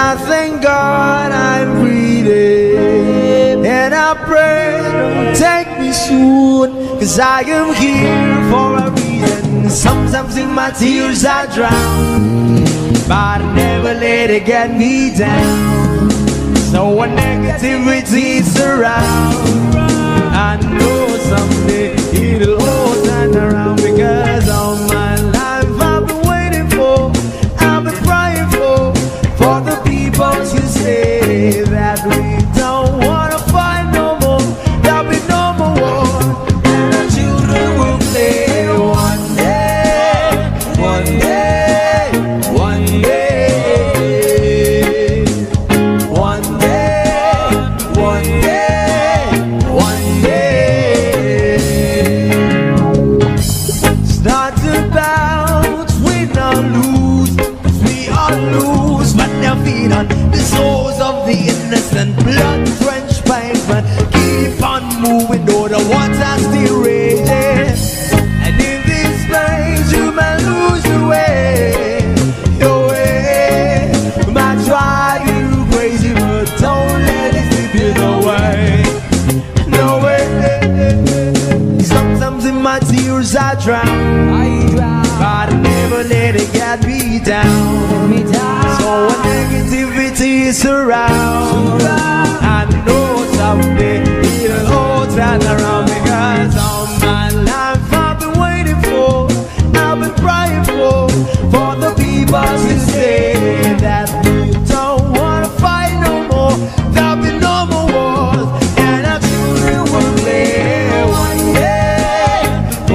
I thank God I'm breathing, and I pray don't take me soon, 'cause I am here for a reason. Sometimes in my tears I drown, but I never let it get me down. So when negativity surrounds, I know someday it'll all turn around, because all my life I've been waiting for, I've been crying for the people to say that we don't wanna fight no more, there'll be no more war, and our children will play one day, one day, one day, one day, one day, one day. It's not about win or lose, 'cause we all lose, but they're feed on the souls of the innocent, blood-drenched pavement. Keep on moving, though the water's still raging. And in this place, you may lose your way, your way. Might drive you crazy, but don't let it slip you away, no way. Sometimes in my tears I drown, but I never let it get me down. So when negativity is around, I know someday it'll all turn around, because all my life I've been waiting for, I've been crying for the people to say that we don't wanna fight no more, there'll be no more wars, and our children will live one day,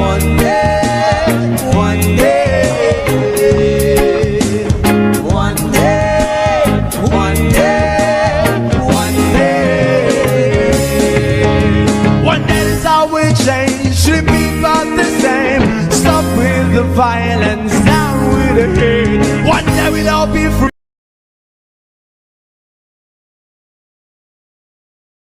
one day, one day, one day, one day, one day. One day is how we change, should be about the same. Stop with the violence, down with the hate. One day we'll all be free.